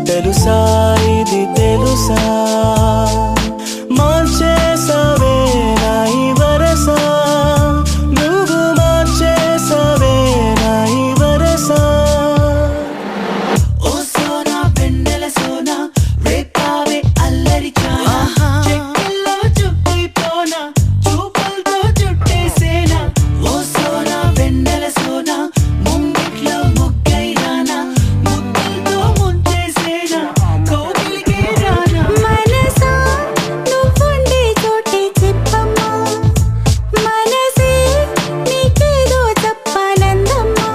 తెలుసా ఇది తెలుసా మార్చేసావే నా ఈ వరస నువ్వు మార్చేసావే నా ఈ వరస ఓ సోనా వెన్నెల సోనా రేపావే అల్లరి చానా చెక్కల్లో చుట్టిపోనా చూపులతో చుట్టేసేనా ఓ సోనా వెన్నెల సోనా ముంగిట్లో ముగ్గైరానా ముగ్గులతో ముంచేసేనా కోగిలికే రానా మనసా నువ్వుండే చోటే చెప్పమ్మా మనసే నీకేదో చెప్పాలందమ్మా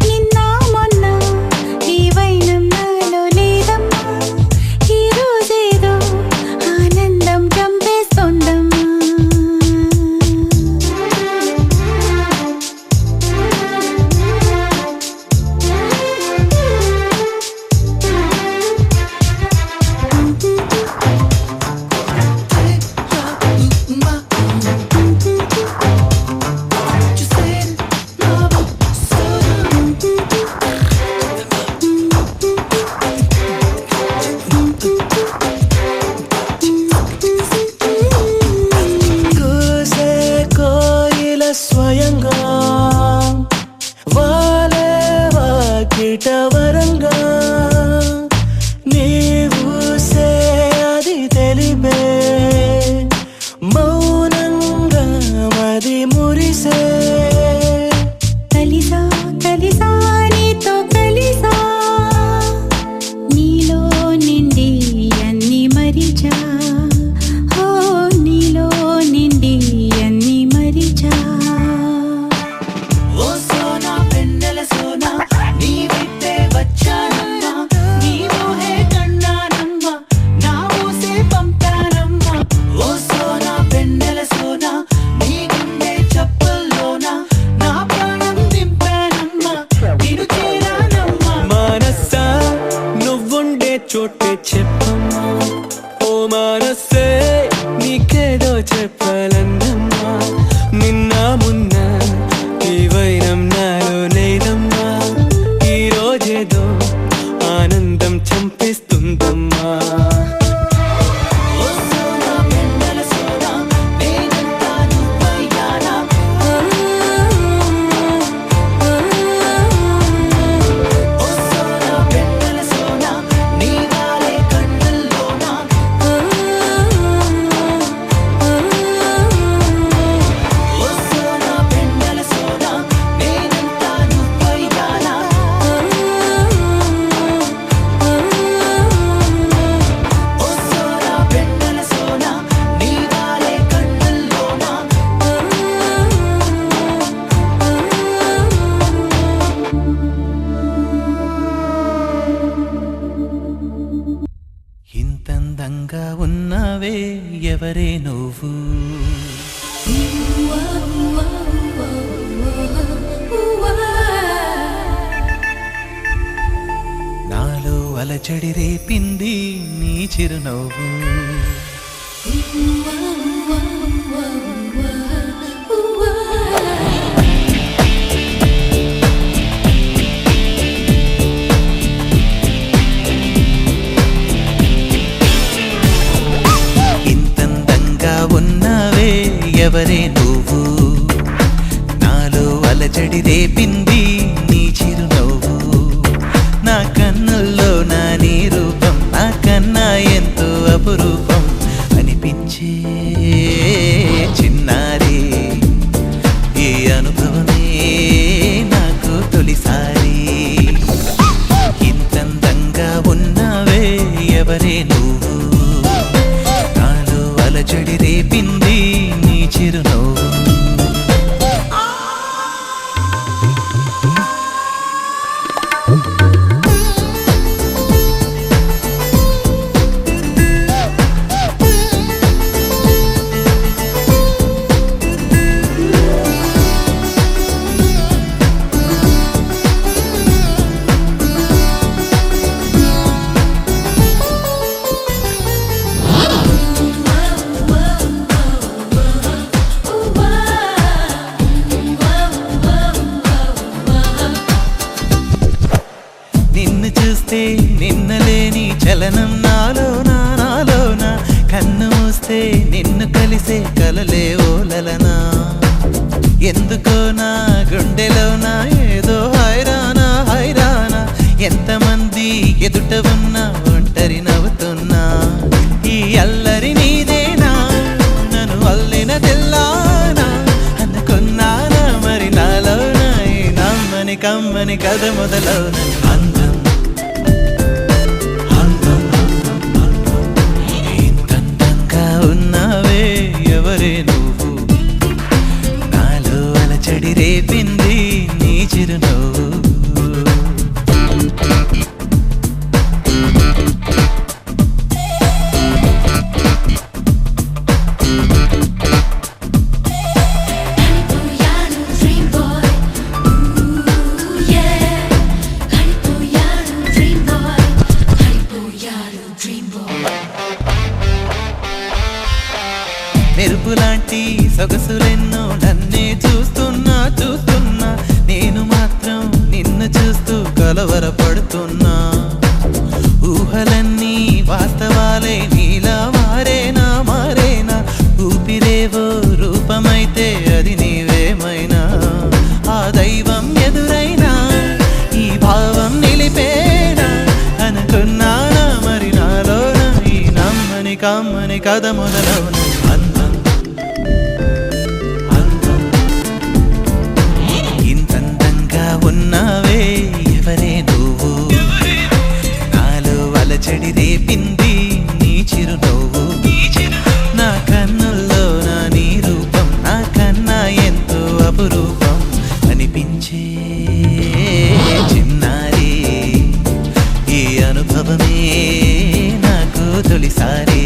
నిన్న మొన్న ఈ వైనం నాలో లేదమ్మా ఈ రోజేదో ఆనందం చంపేస్తోందమ్మా కూసే కోయిల స్వయంగా వాలే వాకిట వరంగా నీవూసే అది తెలిపే మౌనంగా మది మురిసే కలిసా కలిసా నీతో కలిసా నీలో నిండి అన్ని మరిచా ఓ నీలో నిండి అన్ని మరిచా ఓ సోనా వెన్నెల సోనా నీ వెంటే వచ్చానమ్మా నీ మోహే కన్నానమ్మా నా ఊసే పంపానమ్మా ఓ సోనా వెన్నెల సోనా నీ గుండె చప్పుల్లోనా నా ప్రాణం దింపానమ్మా నిన్ను చేరానమ్మా మనసా నువ్వుండే చోటే చెప్పమ్మా ఓ మనసే నీకేదో చెప్పాలందమ్మా నిన్న మొన్న ఈ వైరం నాలో లేదమ్మా ఈ రోజేదో ఆనందం చంపేస్తుందమ్మా ఓ సోనా వెన్నెల సోనా నేనంతా నువ్వయ్యానా ఓ సోనా వెన్నెల సోనా నీ వాలే కన్నుల్లోనా ఓ సోనా వెన్నెల సోనా నేనంతా నువ్వయ్యానా ఓ సోనా వెన్నెల సోనా నీ వాలే కన్నుల్లోనా ఇంతందంగా ఉన్నావే ఎవరే నువ్వు నాలో అలచడి రేపింది నీ చిరునవ్వు ఇంతందంగా ఉన్నావే ఎవరే నువ్వు నాలో అలచడి రేపింది నీ చిరునవ్వు. నా కన్నుల్లో నా నీ రూపం నాకన్నా ఎంతో అపురూపం అనిపించే చిన్నారి. ఈ అనుభవమే నాకు తొలిసారి. ఇంతందంగా ఉన్నావే ఎవరే నువ్వు, నాలో అలజడి రేపింది నీ చిరునవ్వు. నిన్ను చూస్తే నిన్నలేని చలనం నాలోన కన్ను మూస్తే నిన్ను కలిసే కలలే ఓలలనా. ఎందుకో నా గుండెలోన ఏదో హైరానా ఎంతమంది ఎదుట ఉన్నా ఒంటరి నవ్వుతున్నా. ఈ అల్లరి నీదేనా నన్ను అల్లిన తెల్లానా అనుకున్నానా మరి నాలోన ఈ నమ్మని కమ్మని కథ మొదలవున. అందం ఇంతందంగా ఉన్నావే ఎవరే నువ్వు, నాలో అలచడి రేపింది నీ చిరునవ్వు. మెరుపులాంటి సొగసులెన్నో నన్నే చూస్తున్నా నేను మాత్రం నిన్ను చూస్తూ కలవరపడుతున్నా. ఊహలన్నీ వాస్తవాలే నీలా మారేనా ఊపిరేవో రూపమైతే అది నీవేమైనా. ఆ దైవం ఎదురైనా ఈ భావం నిలిపేనా అనుకున్నానా మరి నాలోన ఈ నమ్మని కమ్మని కథ మొదలవున. ఇంతందంగా ఉన్నావే ఎవరే నువ్వు, నాలో అలచడి రేపింది నీ చిరునవ్వు. నా కన్నుల్లో నా నీ రూపం నాకన్నా ఎంతో అపురూపం అనిపించే చిన్నారి. ఈ అనుభవమే నాకు తొలిసారి.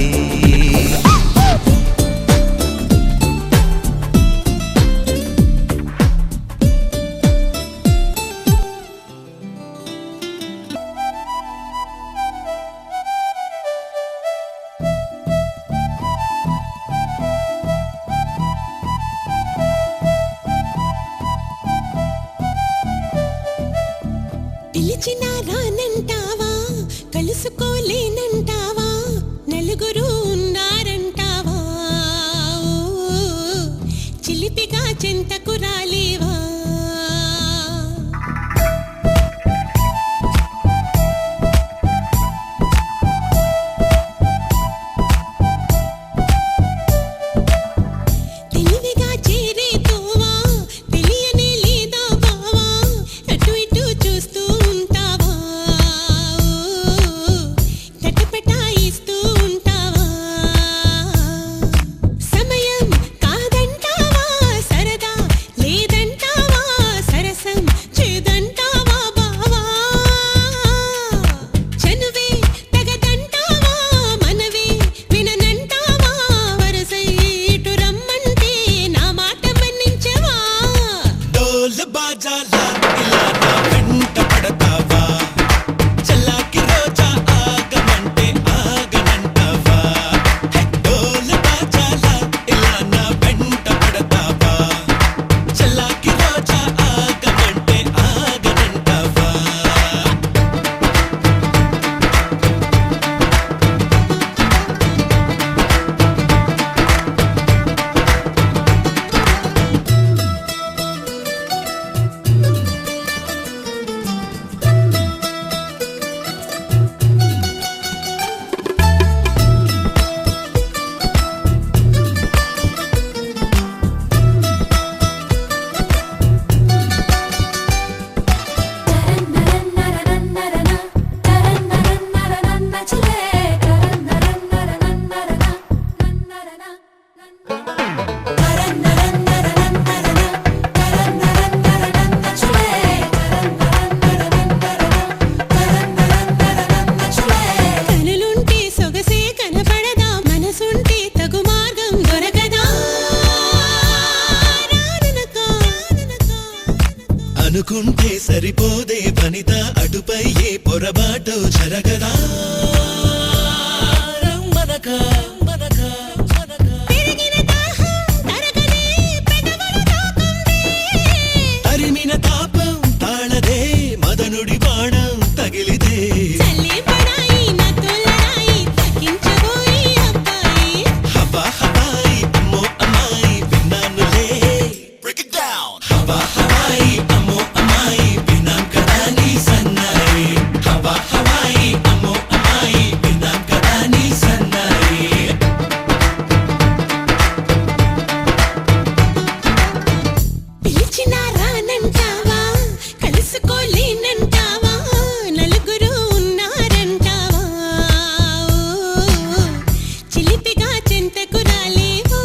పిలిచినా రానంటావా, కలుసుకోలేనంటావా, నలుగురు ఉన్నారంటావా, చిలిపిగా చెంతకు రాలేవా. తెలివిగా చేరే తోవా తెలియనే లేదా బావా, అటు ఇటు చూస్తూ ఉంటావా, తటపటాయిస్తూ ఉంటావా. సమయం కాదంటావా, సరదా లేదంటావా, సరసం చేదంటావా బావా. చనువే తగదంటావా, మనవే విననంటావా, వరసై ఇటు రమ్మంటే నా మాట మన్నించవా. డోలు బాజాలా ఇలా నా వెంట పడతావా, చల్లాకి రోజా ఆగమంటే ఆగనంటావా. డోలు బాజాలా ఇలా నా వెంట పడతావా, చల్లాకి రోజా ఆగమంటే ఆగనంటావా. అనుకుంటే సరిపోదే వనిత అటుపై ఏ పొరబాటు జరగదా మనక మనక పెరిగిన దాహం తరగదే పెదవులు తాకుందే తరిమిన తాపం తాళదే మదనుడి బాణం తగిలిదే చల్లే పడాయి నా తోలరాయి తగ్గించబోయి అబ్బాయి హవా హవాయి అమ్మో అమ్మాయి విన్నానులే బ్రేక్ ఇట్ డౌన్ హవా హవాయి అమ్మో అమ్మాయి విన్నాం కదా నీ సన్నాయి హవా హవాయి అమ్మో అమ్మాయి విన్నాం కదా నీ సన్నాయి పిలిచినా రానంటావా కలుసుకోలేనంటావా నలుగురు ఉన్నారంటావా చిలిపిగా చెంతకు రాలేవా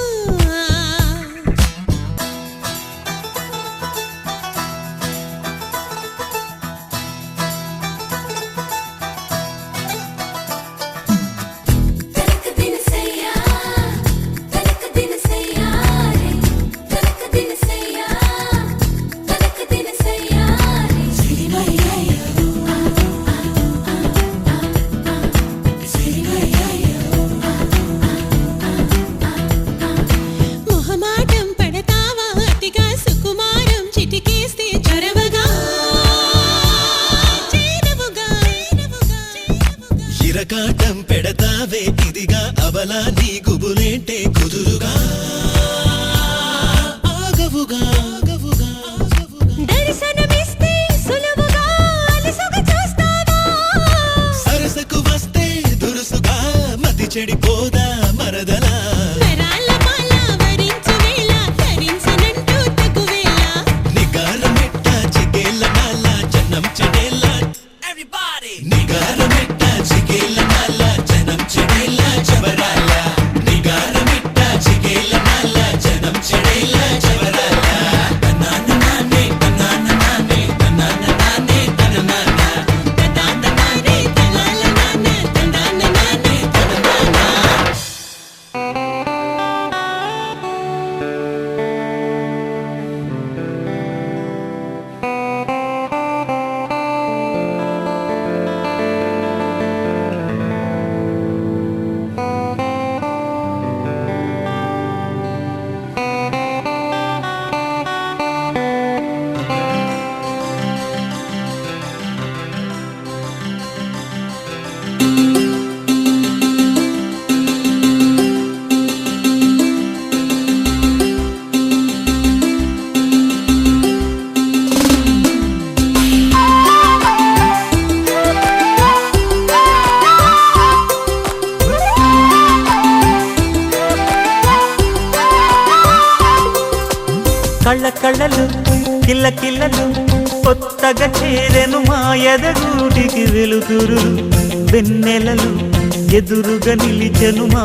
తనక దినసయ్యా తనక దినసయ్యా రే తనక దినసయ్యా తనక దినసయ్యా రే సిరిమయ్యయ్యో సిరిమయ్యయ్యో మొహమాటం పడతావా అతిగా సుకుమారం చిటికేస్తే చొరవగా చేరవుగా ఇరకాటం పెడతావే ఇదిగా అవలా నీ గుబులేంటే కుదురుగా ఆగవుగా ఆగవుగా దర్శనమిస్తే సులువుగా అలసుగా చూస్తావా సరసకు వస్తే దురుసుగా మతి చెడిపోదా మరదలా వరాల మాల వరించు వేళ ధరించనంటూ తగువేళ నిగారమెట్ట చిగేళ్ళ నాల జనం చెడేళ్ళ నిగారమెట్ట చిగేళ్ళ నాల జనం చెడేళ్ళ జబరాల నిగారమెట్ట చిగేళ్ళ నాల జనం చెడేళ్ళ జబరాల తనాన నానే తనాన నానే తనాన నానే తననాన తదాన నానే తలాల నాన్న తందాన నానే తననాన కళ్ళ కళ్ళలు కిల్ల కిల్లలు కొత్తగా చేరెను మా ఎదగూటికి వెలుతురు వెన్నెలలు ఎదురుగా నిలిచెను మా